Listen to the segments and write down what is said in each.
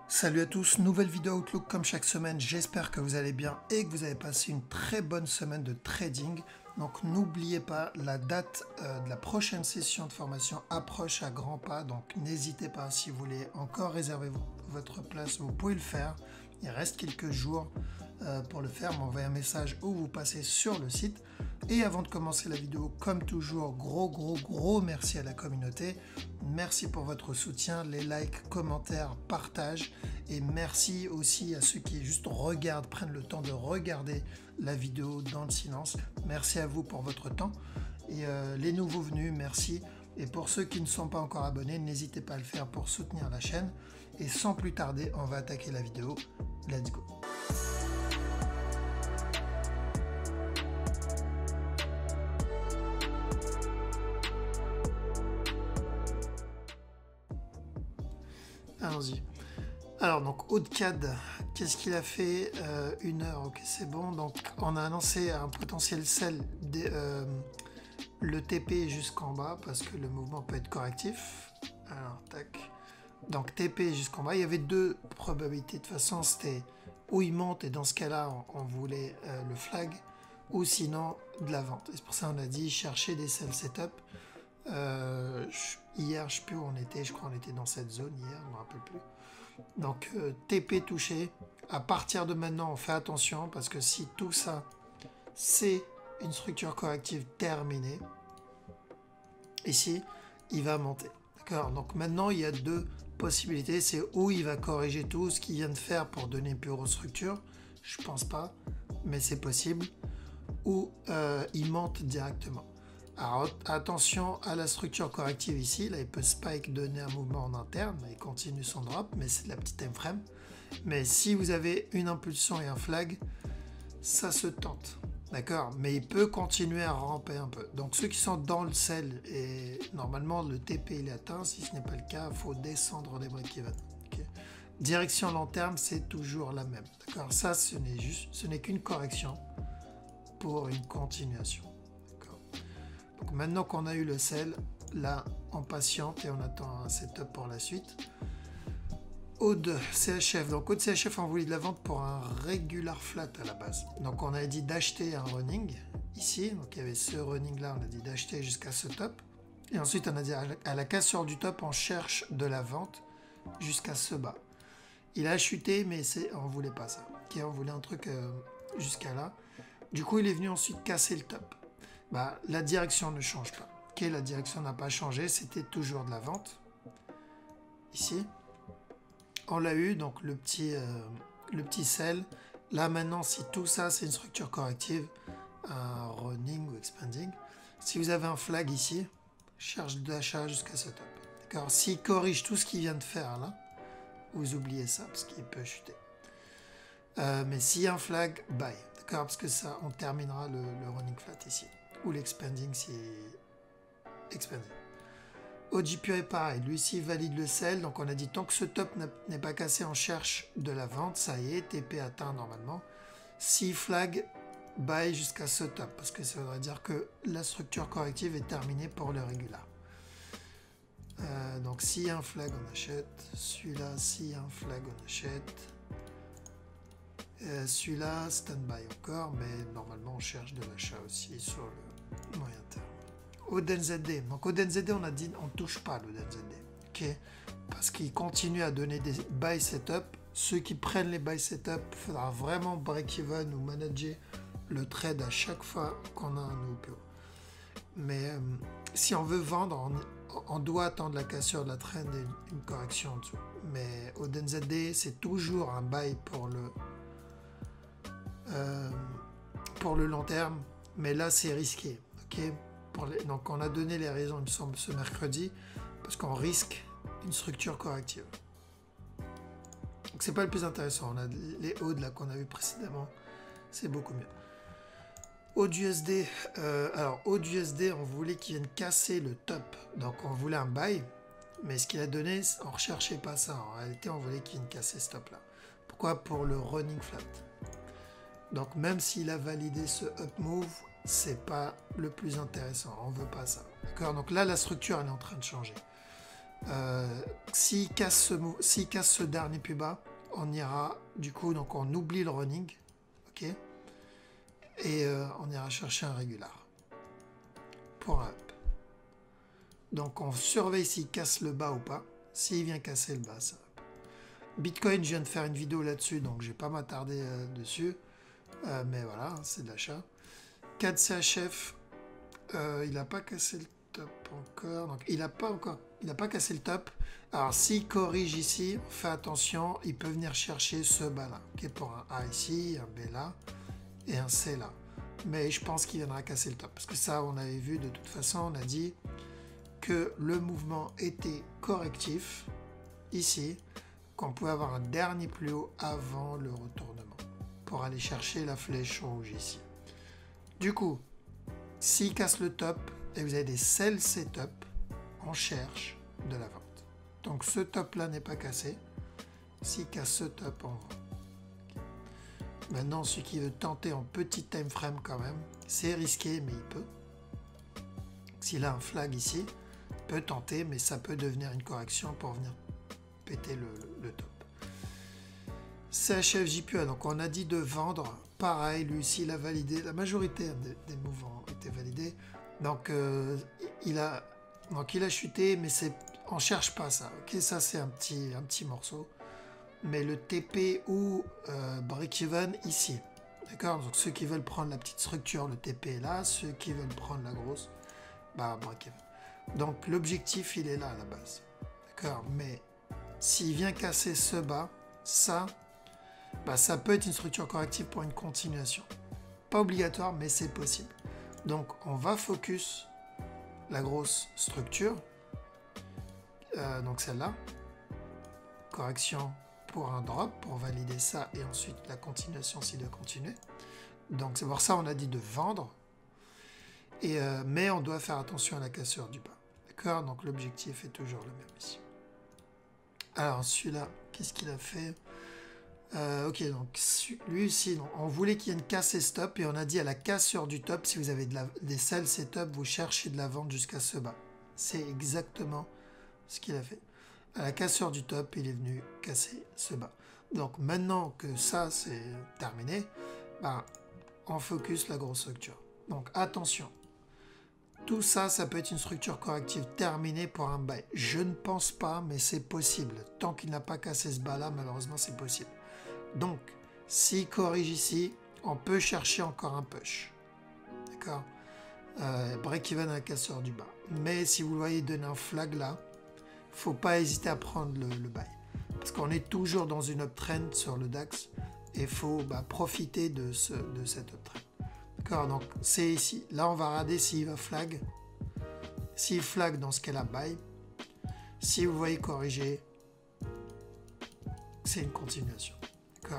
Salut à tous, nouvelle vidéo Outlook comme chaque semaine, j'espère que vous allez bien et que vous avez passé une très bonne semaine de trading. Donc n'oubliez pas, la date de la prochaine session de formation approche à grands pas, donc n'hésitez pas, si vous voulez encore réserver votre place, vous pouvez le faire. Il reste quelques jours pour le faire, m'envoyez un message ou vous passez sur le site. Et avant de commencer la vidéo, comme toujours, gros merci à la communauté. Merci pour votre soutien, les likes, commentaires, partages. Et merci aussi à ceux qui juste regardent, prennent le temps de regarder la vidéo dans le silence. Merci à vous pour votre temps. Et les nouveaux venus, merci. Et pour ceux qui ne sont pas encore abonnés, n'hésitez pas à le faire pour soutenir la chaîne. Et sans plus tarder, on va attaquer la vidéo. Let's go! Allons-y. Alors donc Aude-CAD, qu'est-ce qu'il a fait? 1 heure, ok c'est bon. Donc on a annoncé un potentiel sell le TP jusqu'en bas parce que le mouvement peut être correctif. Alors tac. Donc TP jusqu'en bas, il y avait deux probabilités de toute façon, c'était où il monte et dans ce cas-là on voulait le flag, ou sinon de la vente. Et c'est pour ça qu'on a dit chercher des sell setup. Hier, je sais plus où on était, je crois qu'on était dans cette zone hier, je ne me rappelle plus. Donc TP touché, à partir de maintenant on fait attention parce que si tout ça c'est une structure corrective terminée, ici il va monter. D'accord, donc maintenant il y a deux possibilités, c'est où il va corriger tout ce qu'il vient de faire pour donner une plus grosse structure, je pense pas, mais c'est possible, ou il monte directement. Alors attention à la structure corrective ici, là il peut spike donner un mouvement en interne, il continue son drop, mais c'est de la petite time frame. Mais si vous avez une impulsion et un flag, ça se tente, d'accord? Mais il peut continuer à ramper un peu. Donc ceux qui sont dans le sell, et normalement le TP il est atteint, si ce n'est pas le cas, il faut descendre des break-even. Okay. Direction long terme, c'est toujours la même, d'accord? Ça ce n'est qu'une correction pour une continuation. Donc maintenant qu'on a eu le sell, là on patiente et on attend un setup pour la suite. Aude CHF, donc Aude CHF on voulait de la vente pour un regular flat à la base. Donc on a dit d'acheter un running ici, donc il y avait ce running là, on a dit d'acheter jusqu'à ce top. Et ensuite on a dit à la cassure du top on cherche de la vente jusqu'à ce bas. Il a chuté mais on voulait pas ça. Okay, on voulait un truc jusqu'à là. Du coup il est venu ensuite casser le top. Bah, la direction ne change pas. Okay, la direction n'a pas changé, c'était toujours de la vente. Ici. On l'a eu, donc le petit sell. Là maintenant, si tout ça c'est une structure corrective, un running ou expanding, si vous avez un flag ici, cherche d'achat jusqu'à ce top. D'accord. S'il corrige tout ce qu'il vient de faire là, vous oubliez ça parce qu'il peut chuter. Mais s'il y a un flag, buy. D'accord, parce que ça, on terminera le running flat ici. Ou l'expanding si expanding. OGPI est pareil, lui ici valide le sell, donc on a dit tant que ce top n'est pas cassé, on cherche de la vente, ça y est, TP atteint normalement. Si flag, buy jusqu'à ce top, parce que ça voudrait dire que la structure corrective est terminée pour le régular. Donc s'il y a un flag, on achète. Celui-là, s'il y a un flag, on achète. Celui-là, stand-by encore, mais normalement on cherche de l'achat aussi sur le moyen terme. OdenZD, donc OdenZD on a dit on ne touche pas l'OdenZD, ok, parce qu'il continue à donner des buy setup. Ceux qui prennent les buy setup, il faudra vraiment break-even ou manager le trade à chaque fois qu'on a un OPO. Mais si on veut vendre, on doit attendre la cassure de la trend et une correction en dessous. Mais OdenZD c'est toujours un buy pour le long terme, mais là c'est risqué, ok. Donc on a donné les raisons, il me semble, ce mercredi, parce qu'on risque une structure corrective. Donc c'est pas le plus intéressant, on a les hauts là qu'on a vu précédemment, c'est beaucoup mieux. AUDUSD, alors AUDUSD on voulait qu'il vienne casser le top, donc on voulait un buy, mais ce qu'il a donné, on recherchait pas ça, en réalité on voulait qu'il vienne casser ce top là. Pourquoi? Pour le running flat. Donc même s'il a validé ce up move, c'est pas le plus intéressant, on veut pas ça. D'accord, donc là la structure elle est en train de changer. S'il casse ce dernier plus bas, on ira du coup, donc on oublie le running, ok, et on ira chercher un régular pour un up. Donc on surveille s'il casse le bas ou pas. S'il vient casser le bas, ça va. Bitcoin, je viens de faire une vidéo là-dessus, donc je vais pas m'attarder dessus, mais voilà, c'est de l'achat. 4 CHF, il n'a pas cassé le top encore, donc il n'a pas cassé le top. Alors s'il corrige ici, on fait attention, il peut venir chercher ce bas là, qui est pour un A ici, un B là et un C là. Mais je pense qu'il viendra casser le top, parce que ça on avait vu de toute façon, on a dit que le mouvement était correctif ici, qu'on pouvait avoir un dernier plus haut avant le retournement pour aller chercher la flèche rouge ici. Du coup, s'il casse le top et vous avez des sell setup, on cherche de la vente. Donc ce top là n'est pas cassé. S'il casse ce top, on vend. Maintenant, celui qui veut tenter en petit time frame quand même, c'est risqué, mais il peut. S'il a un flag ici, il peut tenter, mais ça peut devenir une correction pour venir péter le top. CHF JPA, donc on a dit de vendre. Pareil, lui aussi, il a validé. La majorité des mouvements étaient validés. Donc, il a chuté, mais on ne cherche pas ça. Ok, ça, c'est un petit morceau. Mais le TP ou break-even ici. D'accord? Donc, ceux qui veulent prendre la petite structure, le TP est là. Ceux qui veulent prendre la grosse, bah, break-even. Donc, l'objectif, il est là à la base. D'accord? Mais s'il vient casser ce bas, ça peut être une structure corrective pour une continuation. Pas obligatoire, mais c'est possible. Donc, on va focus la grosse structure. Donc, celle-là. Correction pour un drop, pour valider ça, et ensuite la continuation s'il doit continuer. Donc, c'est pour ça on a dit de vendre. Mais on doit faire attention à la cassure du bas. D'accord? Donc, l'objectif est toujours le même ici. Alors, celui-là, qu'est-ce qu'il a fait? Ok, donc lui aussi, on voulait qu'il y ait une casse et stop, et on a dit à la cassure du top, si vous avez des sell setup, vous cherchez de la vente jusqu'à ce bas. C'est exactement ce qu'il a fait. À la cassure du top, il est venu casser ce bas. Donc maintenant que ça c'est terminé, on focus la grosse structure. Donc attention, tout ça, ça peut être une structure corrective terminée pour un buy. Je ne pense pas, mais c'est possible. Tant qu'il n'a pas cassé ce bas là, malheureusement c'est possible. Donc, s'il corrige ici, on peut chercher encore un push. D'accord? Break-even à la cassure du bas. Mais si vous voyez donner un flag là, il ne faut pas hésiter à prendre le buy. Parce qu'on est toujours dans une uptrend sur le DAX et il faut profiter de cette uptrend. D'accord? Donc, c'est ici. Là, on va regarder s'il va flag. S'il flag, dans ce cas-là, buy. Si vous voyez corriger, c'est une continuation.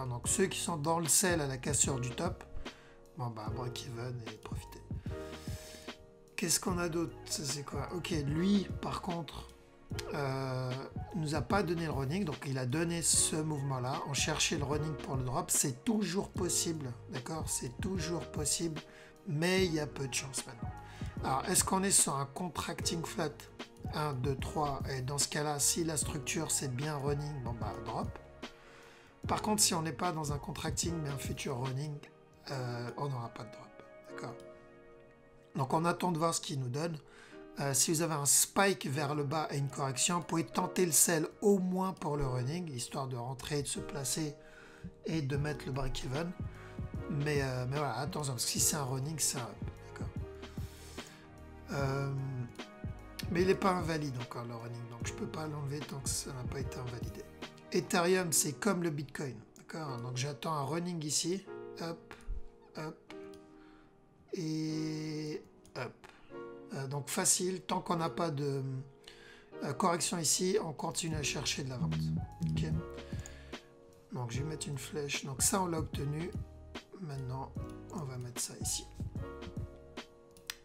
Donc ceux qui sont dans le sell à la cassure du top, break-even et profiter. Qu'est-ce qu'on a d'autre? C'est quoi? Ok, lui par contre nous a pas donné le running, donc il a donné ce mouvement là. On cherchait le running pour le drop, c'est toujours possible, d'accord? C'est toujours possible, mais il y a peu de chance maintenant. Alors est-ce qu'on est sur un contracting flat 1, 2, 3, et dans ce cas là, si la structure c'est bien running, drop. Par contre, si on n'est pas dans un contracting mais un future running, on n'aura pas de drop. D'accord? Donc on attend de voir ce qu'il nous donne. Si vous avez un spike vers le bas et une correction, vous pouvez tenter le sell au moins pour le running, histoire de rentrer, de se placer et de mettre le break-even. Mais voilà, attention, parce que si c'est un running, c'est un up. D'accord? Mais il n'est pas invalide encore le running, donc je ne peux pas l'enlever tant que ça n'a pas été invalidé. Ethereum, c'est comme le Bitcoin. D'accord? Donc j'attends un running ici. Up, up et up. Donc facile. Tant qu'on n'a pas de correction ici, on continue à chercher de la vente. Okay? Donc je vais mettre une flèche. Donc ça, on l'a obtenu. Maintenant, on va mettre ça ici.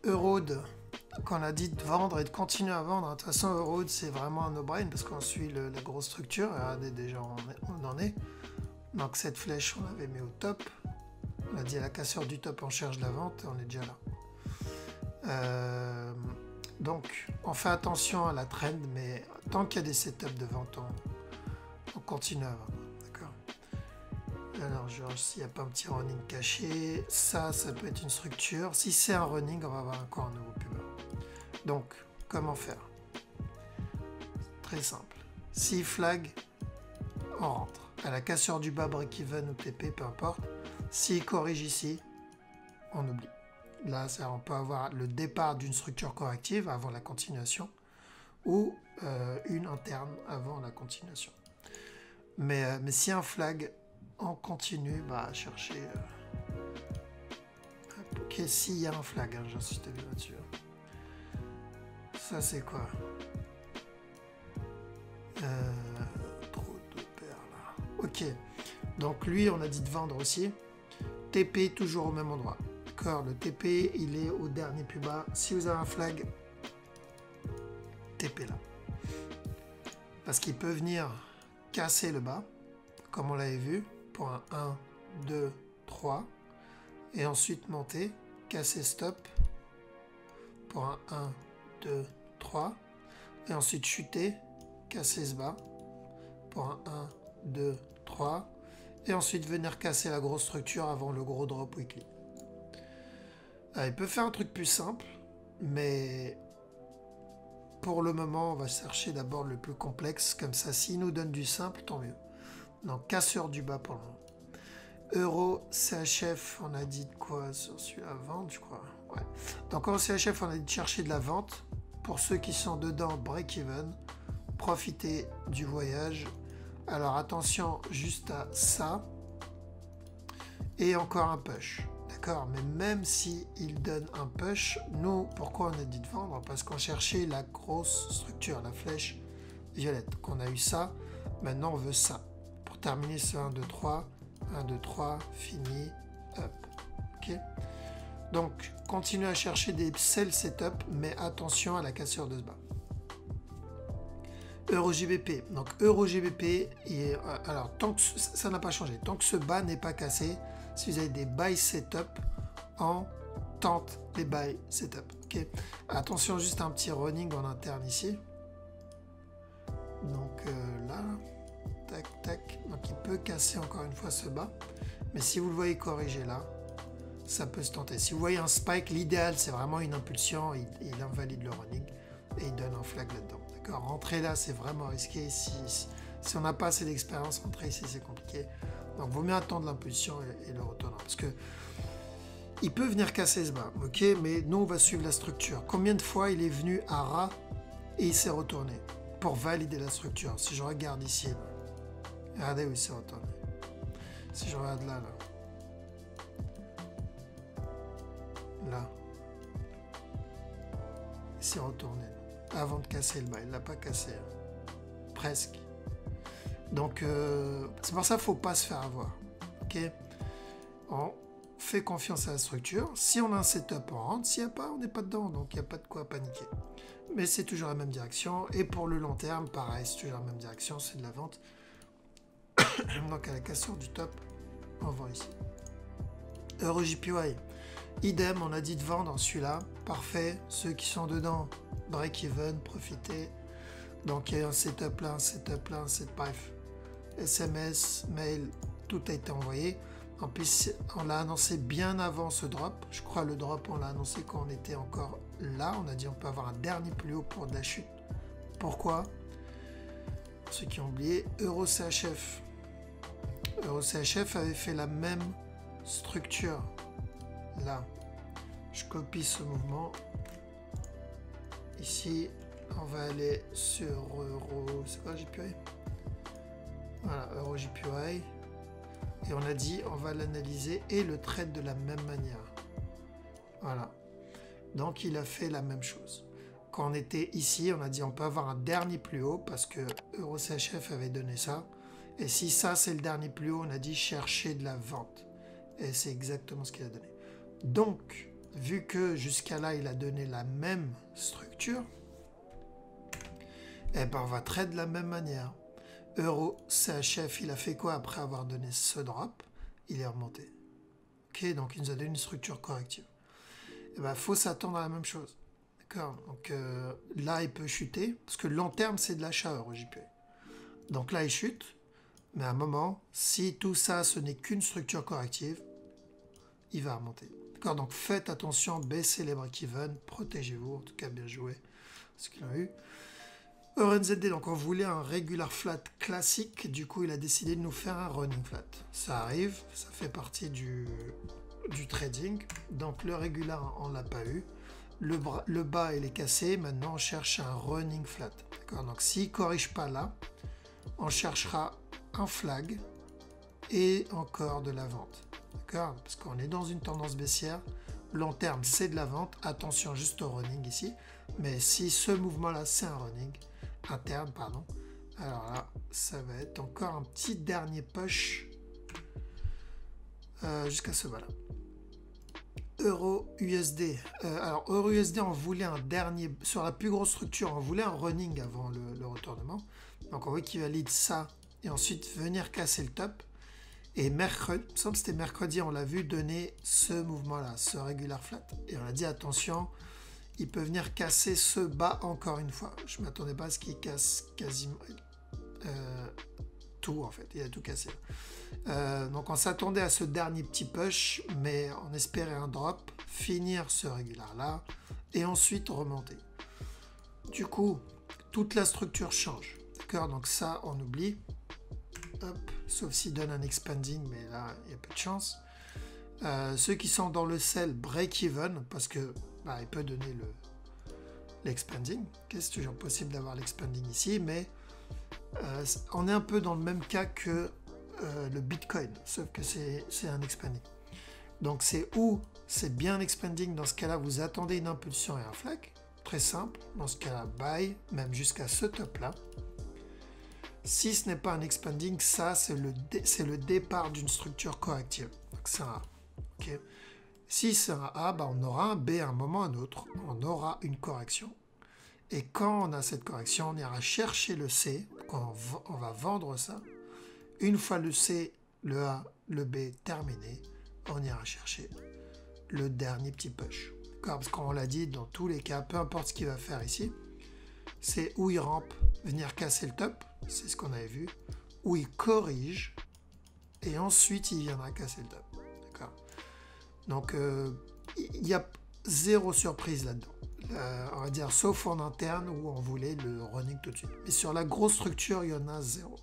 Eurode, qu'on a dit de vendre et de continuer à vendre. De toute façon, Eurode, c'est vraiment un no-brain parce qu'on suit la grosse structure. Regardez déjà où on en est. Donc cette flèche, on l'avait mis au top. On a dit à la cassure du top, on cherche de la vente. On est déjà là. Donc, on fait attention à la trend, mais tant qu'il y a des setups de vente, on continue à vendre. D'accord. Alors, je regarde s'il n'y a pas un petit running caché. Ça peut être une structure. Si c'est un running, on va avoir encore un nouveau pub. Donc, comment faire? Très simple. Si flag, on rentre. À la cassure du bas, break-even ou TP, peu importe. S'il corrige ici, on oublie. Là, on peut avoir le départ d'une structure corrective avant la continuation ou une interne avant la continuation. Mais si un flag, on continue à chercher... ok, s'il y a un flag, hein, j'insiste bien là-dessus. Ça, c'est quoi? Trop de paires là. Ok, donc lui, on a dit de vendre aussi. TP, toujours au même endroit. D'accord, le TP, il est au dernier plus bas. Si vous avez un flag, TP là. Parce qu'il peut venir casser le bas, comme on l'avait vu, pour un 1, 2, 3. Et ensuite monter, casser stop, pour un 1, 2, 3. Et ensuite chuter, casser ce bas, pour un 1, 2, 3. Et ensuite venir casser la grosse structure avant le gros drop weekly. Il peut faire un truc plus simple, mais pour le moment, on va chercher d'abord le plus complexe. Comme ça, s'il nous donne du simple, tant mieux. Donc, casseur du bas pour le moment. Euro, CHF, on a dit de quoi sur celui-là? Vente, je crois. Ouais. Donc, en CHF, on a dit de chercher de la vente. Pour ceux qui sont dedans, break-even. Profitez du voyage. Alors, attention juste à ça. Et encore un push. D'accord, mais même s'il donne un push, nous, pourquoi on a dit de vendre? Parce qu'on cherchait la grosse structure, la flèche violette. Qu'on a eu ça, maintenant on veut ça. Pour terminer ce 1, 2, 3, 1, 2, 3, fini, up. Ok. Donc, continuez à chercher des sell setup, mais attention à la cassure de ce bas. Euro-GBP. Donc, Euro-GBP, alors, tant que ça n'a pas changé, tant que ce bas n'est pas cassé, si vous avez des buy setup, on tente les buy setup. Okay. Attention, juste un petit running en interne ici. Donc là, tac, tac. Donc il peut casser encore une fois ce bas. Mais si vous le voyez corriger là, ça peut se tenter. Si vous voyez un spike, l'idéal c'est vraiment une impulsion. Il invalide le running et il donne un flag là-dedans. D'accord. Rentrer là, c'est vraiment risqué. Si on n'a pas assez d'expérience, rentrer ici, c'est compliqué. Donc, il vaut mieux attendre l'impulsion et le retournant. Parce que il peut venir casser ce bas, ok? Mais nous, on va suivre la structure. Combien de fois il est venu à ras et il s'est retourné pour valider la structure? Si je regarde ici, là, regardez où il s'est retourné. Si je regarde là, là, il s'est retourné avant de casser le bas. Il ne l'a pas cassé, hein. Presque. Donc, c'est pour ça qu'il ne faut pas se faire avoir. Ok, on fait confiance à la structure. Si on a un setup, on rentre. S'il n'y a pas, on n'est pas dedans. Donc, il n'y a pas de quoi paniquer. Mais c'est toujours la même direction. Et pour le long terme, pareil, c'est toujours la même direction. C'est de la vente. Donc, à la cassure du top, on vend ici. Euro-JPY. Idem, on a dit de vendre celui-là. Parfait. Ceux qui sont dedans, break-even, profitez. Donc, il y a un setup là, un setup là, un setup. Bref. SMS, mail, tout a été envoyé. En plus, on l'a annoncé bien avant ce drop. Je crois le drop, on l'a annoncé quand on était encore là. On a dit on peut avoir un dernier plus haut pour de la chute. Pourquoi? Pour ceux qui ont oublié, Euro-CHF. Euro-CHF avait fait la même structure. Là, je copie ce mouvement. Ici, on va aller sur Euro... C'est quoi JPY? Voilà, Euro-JPY. Et on a dit, on va l'analyser et le trade de la même manière. Voilà. Donc, il a fait la même chose. Quand on était ici, on a dit, on peut avoir un dernier plus haut parce que Euro-CHF avait donné ça. Et si ça, c'est le dernier plus haut, on a dit, chercher de la vente. Et c'est exactement ce qu'il a donné. Donc, vu que jusqu'à là, il a donné la même structure, eh ben, on va trade de la même manière. Euro-CHF, il a fait quoi après avoir donné ce drop? Il est remonté. Ok, donc il nous a donné une structure corrective. Il faut s'attendre à la même chose. D'accord. Donc là, il peut chuter, parce que long terme, c'est de l'achat EuroJPY. Donc là, il chute, mais à un moment, si tout ça, ce n'est qu'une structure corrective, il va remonter. D'accord. Donc faites attention, baissez les break-even, protégez-vous, en tout cas bien joué, ce qu'il a eu. EuroNZD, donc on voulait un regular flat classique, du coup il a décidé de nous faire un running flat. Ça arrive, ça fait partie du trading, donc le regular on l'a pas eu. Le bas il est cassé, maintenant on cherche un running flat. D'accord. Donc s'il ne corrige pas là, on cherchera un flag et encore de la vente. D'accord. Parce qu'on est dans une tendance baissière, long terme c'est de la vente, attention juste au running ici, mais si ce mouvement là c'est un running, interne, pardon. Alors là, ça va être encore un petit dernier push jusqu'à ce bas-là. Euro-USD. Alors, Euro-USD, on voulait un dernier... Sur la plus grosse structure, on voulait un running avant le retournement. Donc, on voit qu'il valide ça et ensuite venir casser le top. Et mercredi, il me semble que c'était mercredi, on l'a vu donner ce mouvement-là, ce regular flat. Et on a dit, attention, il peut venir casser ce bas encore une fois. Je ne m'attendais pas à ce qu'il casse quasiment tout en fait. Il a tout cassé. Donc on s'attendait à ce dernier petit push, mais on espérait un drop, finir ce régular là, et ensuite remonter. Du coup, toute la structure change. D'accord. Donc ça, on oublie. Hop. Sauf s'il donne un expanding, mais là, il y a peu de chance. Ceux qui sont dans le sell, break-even, parce que il peut donner l'expanding. C'est toujours possible d'avoir l'expanding ici, mais on est un peu dans le même cas que le Bitcoin, sauf que c'est un expanding. Donc c'est où c'est bien expanding, dans ce cas-là, vous attendez une impulsion et un flag, très simple, dans ce cas-là, buy, même jusqu'à ce top-là. Si ce n'est pas un expanding, ça c'est le départ d'une structure corrective. Donc c'est un A. Okay. Si c'est un A, on aura un B à un moment ou à un autre. On aura une correction. Et quand on a cette correction, on ira chercher le C. On va vendre ça. Une fois le C, le A, le B terminé, on ira chercher le dernier petit push. Parce qu'on l'a dit, dans tous les cas, peu importe ce qu'il va faire ici, c'est où il rampe, venir casser le top, c'est ce qu'on avait vu, où il corrige, et ensuite il viendra casser le top. D'accord. Donc, il y a zéro surprise là-dedans. On va dire, sauf en interne où on voulait le running tout de suite. Mais sur la grosse structure, il y en a zéro.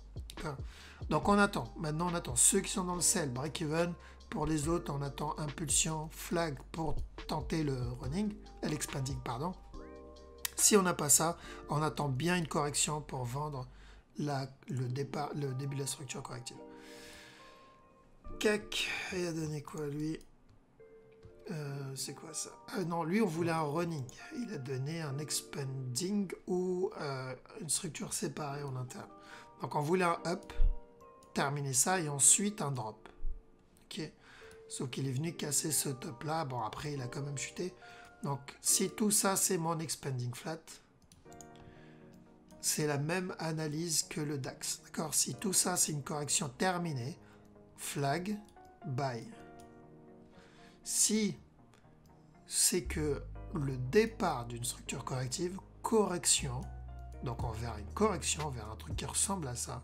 Donc, on attend. Maintenant, on attend ceux qui sont dans le sell, break-even. Pour les autres, on attend impulsion, flag pour tenter le running, l'expanding, pardon. Si on n'a pas ça, on attend bien une correction pour vendre le début de la structure corrective. CAC, il a donné quoi lui? C'est quoi ça? Non, lui on voulait un running. Il a donné un expanding ou une structure séparée en interne. Donc on voulait un up, terminer ça et ensuite un drop. Ok. Sauf qu'il est venu casser ce top là. Bon après il a quand même chuté. Donc si tout ça c'est mon expanding flat, c'est la même analyse que le DAX. D'accord. Si tout ça c'est une correction terminée, flag, buy. Si c'est que le départ d'une structure corrective, correction, donc on verra une correction vers un truc qui ressemble à ça,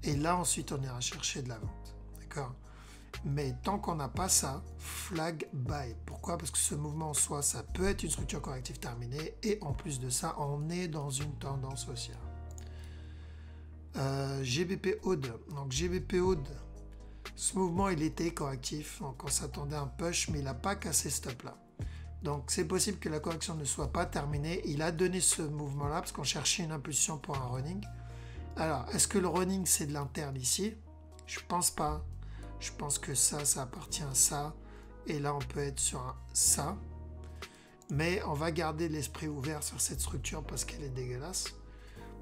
et là ensuite on ira chercher de la vente, d'accord. Mais tant qu'on n'a pas ça, flag buy. Pourquoi? Parce que ce mouvement en soi, ça peut être une structure corrective terminée, et en plus de ça, on est dans une tendance haussière. GBP Oud, donc GBP Oud, ce mouvement il était correctif, donc on s'attendait à un push, mais il n'a pas cassé ce top là. Donc c'est possible que la correction ne soit pas terminée. Il a donné ce mouvement là parce qu'on cherchait une impulsion pour un running. Alors est-ce que le running c'est de l'interne ici? Je pense pas. Je pense que ça appartient à ça. Et là on peut être sur un ça. Mais on va garder l'esprit ouvert sur cette structure parce qu'elle est dégueulasse.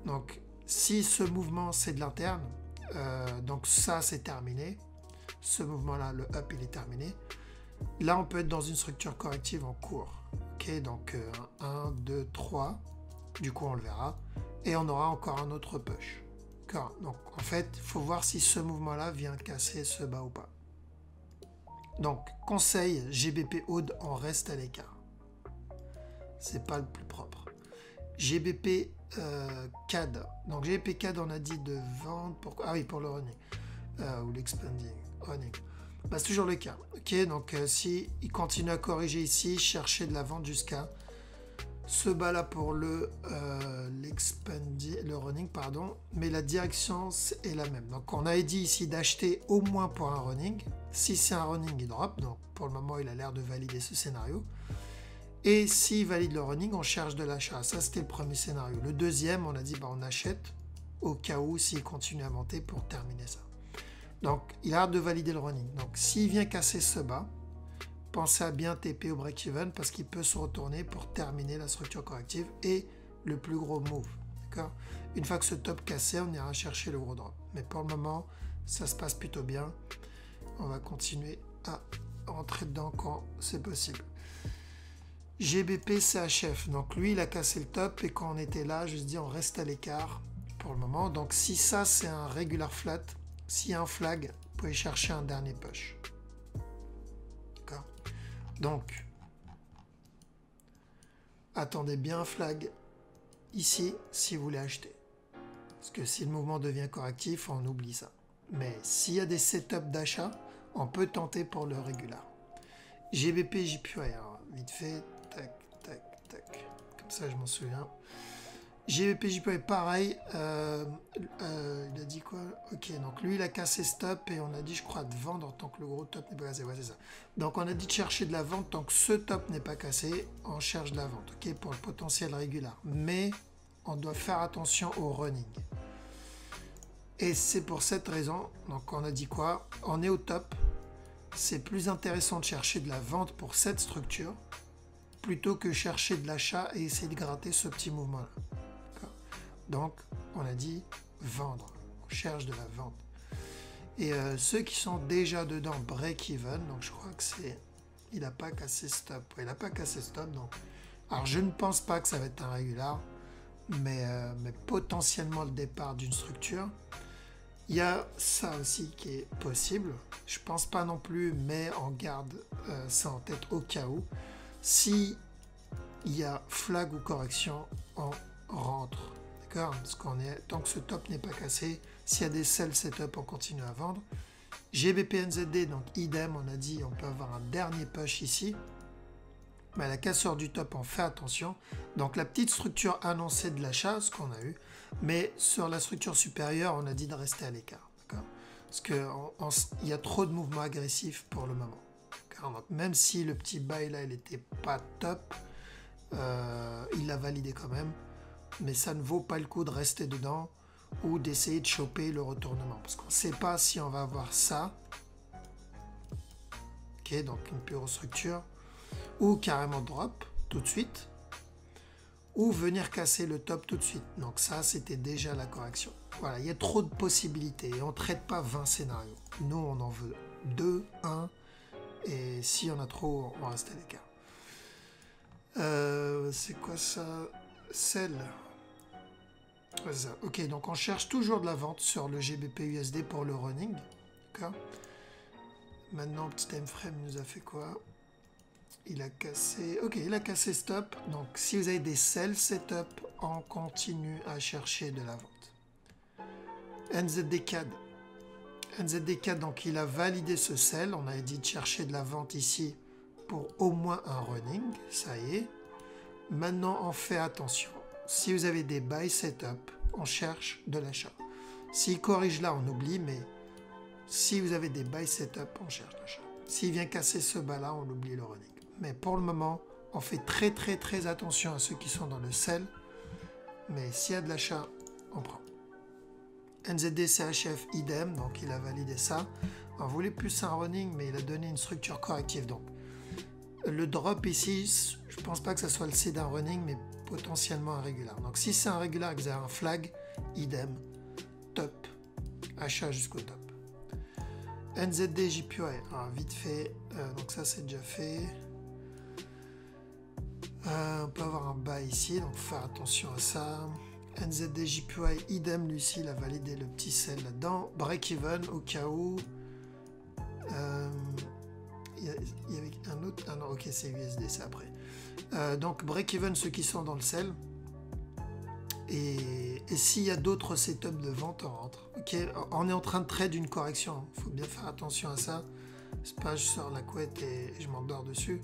Donc si ce mouvement c'est de l'interne, donc ça c'est terminé. Ce mouvement-là, le up, il est terminé. Là, on peut être dans une structure corrective en cours. Ok, donc 1, 2, 3. Du coup, on le verra. Et on aura encore un autre push. Donc, en fait, il faut voir si ce mouvement-là vient casser ce bas ou pas. Donc, conseil GBP Oud, on reste à l'écart. c'est pas le plus propre. GBP CAD. Donc GBP CAD, on a dit de vendre pour... Ah oui, pour le running. Ou l'expanding. Running. Bah, c'est toujours le cas. Ok, donc si il continue à corriger ici, chercher de la vente jusqu'à ce bas là pour le running, pardon, mais la direction est la même. Donc on a dit ici d'acheter au moins pour un running. Si c'est un running, il drop. Donc pour le moment, il a l'air de valider ce scénario. Et s'il valide le running, on cherche de l'achat. Ça, c'était le premier scénario. Le deuxième, on a dit bah, on achète au cas où s'il continue à monter pour terminer ça. Donc il a hâte de valider le running. Donc s'il vient casser ce bas, pensez à bien TP au break-even parce qu'il peut se retourner pour terminer la structure corrective et le plus gros move. D'accord ? Une fois que ce top cassé, on ira chercher le gros drop. Mais pour le moment, ça se passe plutôt bien. On va continuer à rentrer dedans quand c'est possible. GBP CHF. Donc lui, il a cassé le top et quand on était là, je me dis on reste à l'écart pour le moment. Donc si ça, c'est un regular flat, s'il y a un flag, vous pouvez chercher un dernier push. D'accord ? Donc, attendez bien un flag ici si vous voulez acheter. Parce que si le mouvement devient correctif, on oublie ça. Mais s'il y a des setups d'achat, on peut tenter pour le régular. GBP, JPY, alors vite fait, tac, tac, tac. Comme ça, je m'en souviens. GBP, JPY, pareil. Il a dit quoi? Ok, donc lui, il a cassé stop et on a dit, je crois, de vendre en tant que le gros top n'est pas cassé. Ouais, c'est ça. Donc, on a dit de chercher de la vente tant que ce top n'est pas cassé. On cherche de la vente, ok, pour le potentiel régular. Mais on doit faire attention au running. Et c'est pour cette raison, donc on a dit quoi? On est au top. C'est plus intéressant de chercher de la vente pour cette structure plutôt que chercher de l'achat et essayer de gratter ce petit mouvement-là. Donc, on a dit vendre. On cherche de la vente. Et ceux qui sont déjà dedans, break-even, donc je crois que c'est... Il n'a pas cassé stop. Il n'a pas cassé stop, donc... Alors, je ne pense pas que ça va être un régular, mais potentiellement le départ d'une structure. Il y a ça aussi qui est possible. Je pense pas non plus, mais on garde ça en tête au cas où. Si il y a flag ou correction, on rentre. D'accord? Parce qu'on est, tant que ce top n'est pas cassé, s'il y a des sell setup, on continue à vendre. GBP/NZD, donc idem, on a dit on peut avoir un dernier push ici. Mais à la cassure du top, on fait attention. Donc la petite structure annoncée de l'achat, ce qu'on a eu. Mais sur la structure supérieure, on a dit de rester à l'écart. Parce qu'il y a trop de mouvements agressifs pour le moment. Donc, même si le petit buy là, il n'était pas top, il l'a validé quand même. Mais ça ne vaut pas le coup de rester dedans ou d'essayer de choper le retournement. Parce qu'on ne sait pas si on va avoir ça. Ok, donc une pure structure. Ou carrément drop tout de suite. Ou venir casser le top tout de suite. Donc ça, c'était déjà la correction. Voilà, il y a trop de possibilités. Et on ne traite pas 20 scénarios. Nous, on en veut 2, 1. Et si on a trop, on reste à l'écart. C'est quoi ça? Sell. Ouais, ça. Ok, donc on cherche toujours de la vente sur le GBP USD pour le running. D'accord. Maintenant, petit time frame nous a fait quoi? Il a cassé... Ok, il a cassé stop. Donc, si vous avez des sell setup, on continue à chercher de la vente. NZD-CAD. NZD-CAD, donc il a validé ce sell. On a dit de chercher de la vente ici pour au moins un running. Ça y est. Maintenant, on fait attention. Si vous avez des buy setup, on cherche de l'achat. S'il corrige là, on oublie, mais si vous avez des buy setup, on cherche l'achat. S'il vient casser ce bas-là, on oublie le running. Mais pour le moment, on fait très attention à ceux qui sont dans le sell. Mais s'il y a de l'achat, on prend. NZD CHF idem, donc il a validé ça. On voulait plus un running, mais il a donné une structure corrective. Donc le drop ici, je ne pense pas que ce soit le C d'un running, mais potentiellement un régular. Donc si c'est un régular et que vous avez un flag, idem, top, achat jusqu'au top. NZD JPY, alors vite fait, donc ça c'est déjà fait. On peut avoir un bas ici, donc faire attention à ça. NZD JPY idem, lui aussi il a validé le petit sell là-dedans. Break even au cas où. Il y avait un autre. Ah non, ok, c'est USD, c'est après. Donc break-even ceux qui sont dans le sell. Et s'il y a d'autres setups de vente, on rentre. Okay, on est en train de trade une correction. Il faut bien faire attention à ça. C'est pas je sors la couette et je m'endors dessus.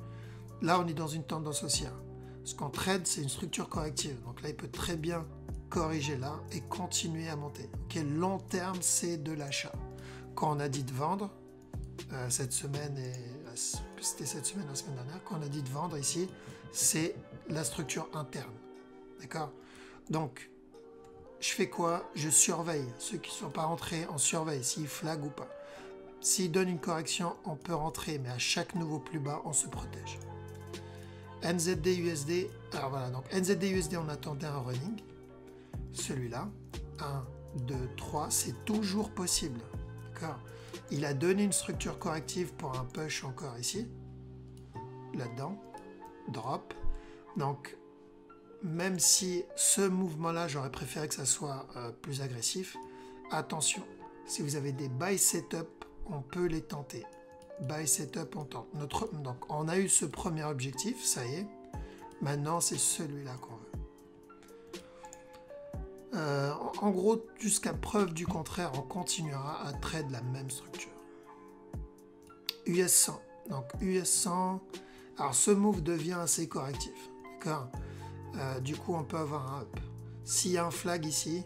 Là, on est dans une tendance haussière. Ce qu'on trade, c'est une structure corrective. Donc là, il peut très bien corriger là et continuer à monter. Okay, long terme, c'est de l'achat. Quand on a dit de vendre, cette semaine et c'était cette semaine, la semaine dernière, quand on a dit de vendre ici, c'est la structure interne. D'accord? Donc, je fais quoi? Je surveille. Ceux qui ne sont pas rentrés, on surveille s'ils flaguent ou pas. S'ils donnent une correction, on peut rentrer, mais à chaque nouveau plus bas, on se protège. NZD, USD. Alors voilà, donc NZD, USD, on attendait un running. Celui-là, 1, 2, 3, c'est toujours possible. D'accord? Il a donné une structure corrective pour un push encore ici. Là-dedans. Drop. Donc, même si ce mouvement-là, j'aurais préféré que ça soit plus agressif, attention, si vous avez des buy setup, on peut les tenter. Buy setup, on tente. Donc, on a eu ce premier objectif, ça y est. Maintenant, c'est celui-là qu'on veut. En gros, jusqu'à preuve du contraire, on continuera à trade la même structure. US 100. Donc, US 100. Alors, ce move devient assez correctif. D'accord? Du coup, on peut avoir un up. S'il y a un flag ici,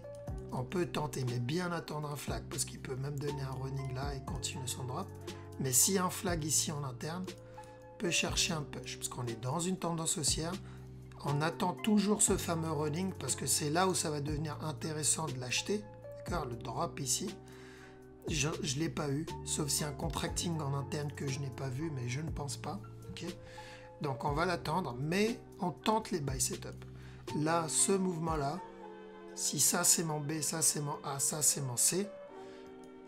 on peut tenter, mais bien attendre un flag, parce qu'il peut même donner un running là et continuer son drop. Mais s'il y a un flag ici en interne, on peut chercher un push, parce qu'on est dans une tendance haussière. On attend toujours ce fameux running, parce que c'est là où ça va devenir intéressant de l'acheter. D'accord, le drop ici, je ne l'ai pas eu, sauf si un contracting en interne que je n'ai pas vu, mais je ne pense pas. Okay, donc on va l'attendre, mais on tente les buy setup. Là, ce mouvement-là, si ça c'est mon B, ça c'est mon A, ça c'est mon C,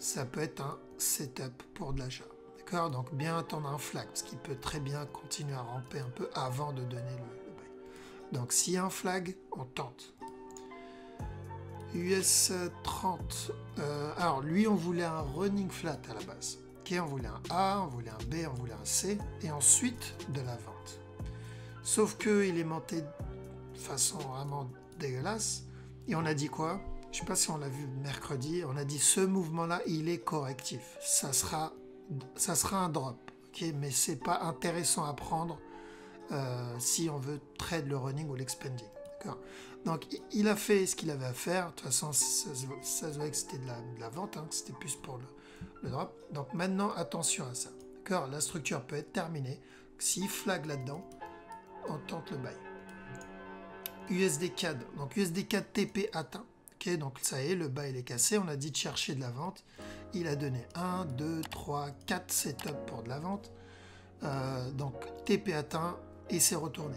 ça peut être un setup pour de l'achat. D'accord? Donc bien attendre un flag, parce qu'il peut très bien continuer à ramper un peu avant de donner le buy. Donc s'il y a un flag, on tente. US 30. Alors lui, on voulait un running flat à la base. Okay, on voulait un A, on voulait un B, on voulait un C, et ensuite de la vente. Sauf qu'il est monté de façon vraiment dégueulasse. Et on a dit quoi? Je ne sais pas si on l'a vu mercredi. On a dit ce mouvement-là, il est correctif. Ça sera un drop. Okay, mais ce n'est pas intéressant à prendre si on veut trade le running ou l'expanding. Donc il a fait ce qu'il avait à faire. De toute façon, ça se voit que c'était de la vente, hein, que c'était plus pour le drop. Donc maintenant, attention à ça. La structure peut être terminée. S'il flag là-dedans, on tente le buy. USD CAD. Donc USD CAD TP atteint. Okay, donc ça y est, le buy il est cassé. On a dit de chercher de la vente. Il a donné 1, 2, 3, 4 setups pour de la vente. Donc TP atteint et c'est retourné.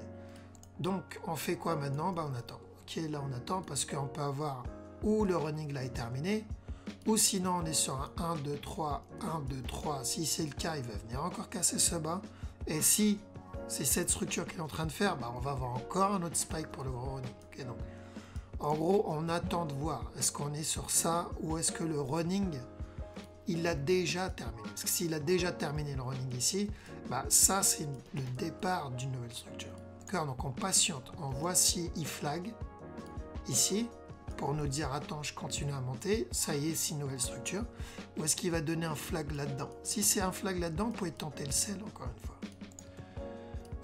Donc on fait quoi maintenant? On attend. Ok, là on attend parce qu'on peut avoir ou le running là est terminé, ou sinon on est sur un 1, 2, 3, 1, 2, 3. Si c'est le cas, il va venir encore casser ce bas. Et si c'est cette structure qu'il est en train de faire, on va avoir encore un autre spike pour le gros running. Okay, donc, en gros, on attend de voir. Est-ce qu'on est sur ça ou est-ce que le running, il a déjà terminé? Parce que s'il a déjà terminé le running ici, ça c'est le départ d'une nouvelle structure. Donc on patiente, on voit s'il flag ici pour nous dire attends, je continue à monter, ça y est, c'est une nouvelle structure, ou est-ce qu'il va donner un flag là-dedans? Si c'est un flag là-dedans, vous pouvez tenter le sell encore une fois.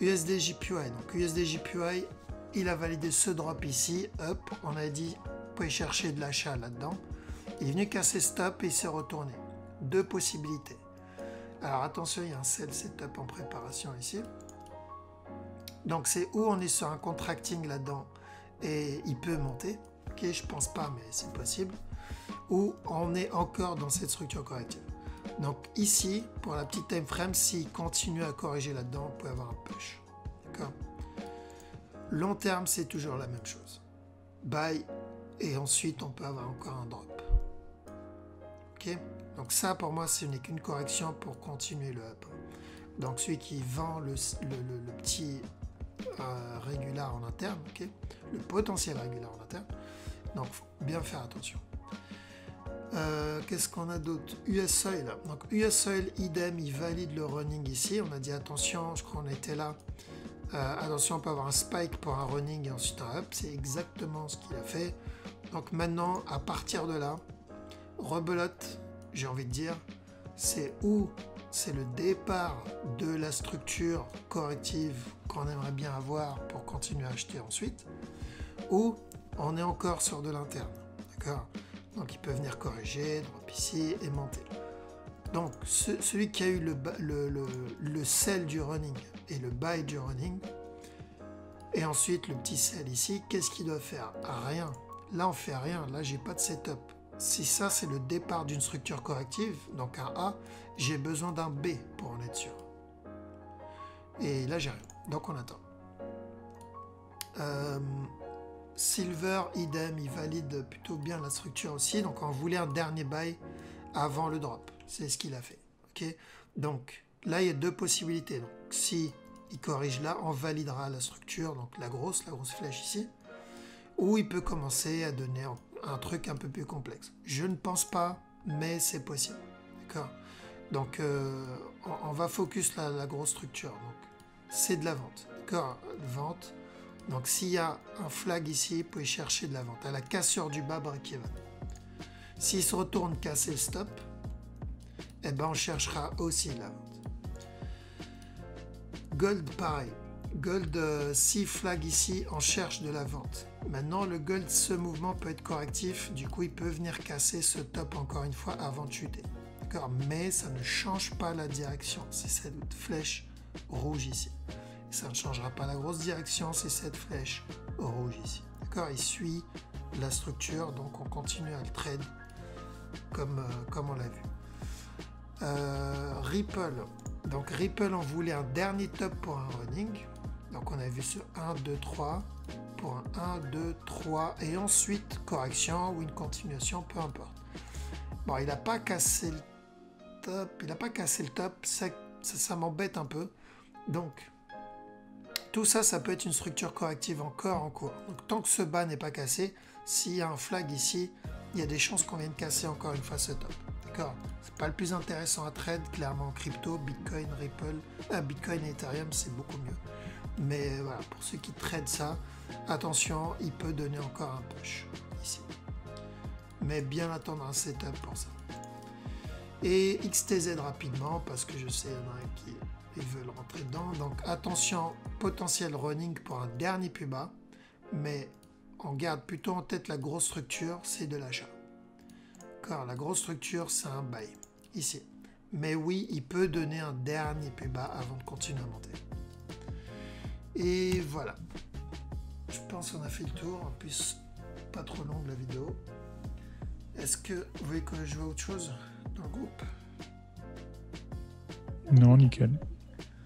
USD JPY, donc USD JPY, il a validé ce drop ici, up, on a dit vous pouvez chercher de l'achat là-dedans, il est venu casser stop et il s'est retourné. Deux possibilités. Alors attention, il y a un sell setup en préparation ici. Donc c'est où on est sur un contracting là-dedans et il peut monter. Ok, je pense pas, mais c'est possible. Ou on est encore dans cette structure corrective. Donc ici, pour la petite time frame, s'il continue à corriger là-dedans, on peut avoir un push. D'accord. Long terme, c'est toujours la même chose. Buy et ensuite on peut avoir encore un drop. Ok. Donc ça, pour moi, ce n'est qu'une correction pour continuer le up. Donc celui qui vend le petit régular en interne, okay, le potentiel régular en interne. Donc, faut bien faire attention. Qu'est-ce qu'on a d'autre? US Oil. Donc, US Oil, idem, il valide le running ici. On a dit attention, je crois qu'on était là. Attention, on peut avoir un spike pour un running et ensuite un up. C'est exactement ce qu'il a fait. Donc maintenant, à partir de là, rebelote, j'ai envie de dire, c'est où c'est le départ de la structure corrective qu'on aimerait bien avoir pour continuer à acheter ensuite, ou on est encore sur de l'interne. D'accord? Donc il peut venir corriger, drop ici et monter. Donc celui qui a eu le sell du running et le buy du running, et ensuite le petit sell ici, qu'est-ce qu'il doit faire? Rien. Là on fait rien, là j'ai pas de setup. Si ça c'est le départ d'une structure corrective, donc un A, j'ai besoin d'un B pour en être sûr. Et là j'ai rien, donc on attend. Silver, idem, il valide plutôt bien la structure aussi, donc on voulait un dernier buy avant le drop. C'est ce qu'il a fait. Okay, donc là, il y a deux possibilités. Donc, si il corrige là, on validera la structure, donc la grosse flèche ici. Ou il peut commencer à donner un truc un peu plus complexe. Je ne pense pas, mais c'est possible. D'accord. Donc, on va focus la grosse structure. Donc, c'est de la vente. D'accord. Vente. Donc, s'il y a un flag ici, vous pouvez chercher de la vente. À la cassure du bas, break-even. S'il se retourne casser le stop, eh ben on cherchera aussi la vente. Gold, pareil. Gold, 6 flags ici, on cherche de la vente. Maintenant, le gold, ce mouvement peut être correctif. Du coup, il peut venir casser ce top encore une fois avant de chuter. D'accord? Mais ça ne change pas la direction. C'est cette flèche rouge ici. Ça ne changera pas la grosse direction. C'est cette flèche rouge ici. D'accord? Il suit la structure. Donc, on continue à le trade comme on l'a vu. Ripple. Donc Ripple, on voulait un dernier top pour un running. Donc on a vu ce 1, 2, 3 pour un 1, 2, 3 et ensuite correction ou une continuation, peu importe. Bon, il n'a pas cassé le top. Ça m'embête un peu. Donc tout ça, ça peut être une structure corrective encore en cours. Donc tant que ce bas n'est pas cassé, s'il y a un flag ici, il y a des chances qu'on vienne casser encore une fois ce top. D'accord? C'est pas le plus intéressant à trade, clairement crypto, Bitcoin, Ripple, Bitcoin et Ethereum, c'est beaucoup mieux. Mais voilà, pour ceux qui tradent ça, attention, il peut donner encore un push ici. Mais bien attendre un setup pour ça. Et XTZ rapidement, parce que je sais, il y en a qui veulent rentrer dedans. Donc attention, potentiel running pour un dernier plus bas, mais on garde plutôt en tête la grosse structure, c'est de l'achat. La grosse structure, c'est un buy, ici. Mais oui, il peut donner un dernier plus bas avant de continuer à monter. Et voilà. Je pense qu'on a fait le tour. En plus, pas trop longue la vidéo. Est-ce que vous voulez que je vois autre chose dans le groupe? Non, nickel.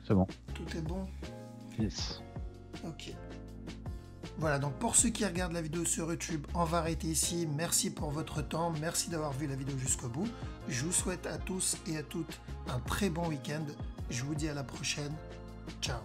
C'est bon. Tout est bon? Yes. Ok. Voilà, donc pour ceux qui regardent la vidéo sur YouTube, on va arrêter ici. Merci pour votre temps, merci d'avoir vu la vidéo jusqu'au bout. Je vous souhaite à tous et à toutes un très bon week-end. Je vous dis à la prochaine. Ciao.